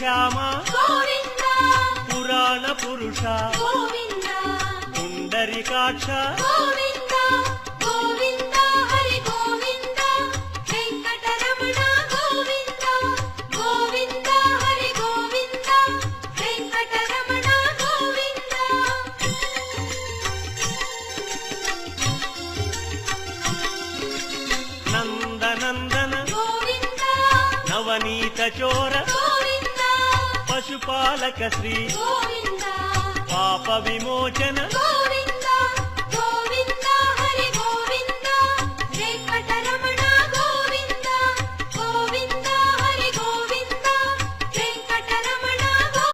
శ్యామ గోవింద పురాణ పురుష గోవింద పుండరీకాక్ష గోవింద గోవింద హరి గోవింద వెంకటరమణ గోవింద గోవింద హరి గోవింద వెంకటరమణ గోవింద నందనందన గోవింద నవనీత చోర గోవింద పశుపాలక శ్రీ గోవింద పాప విమోచన గోవింద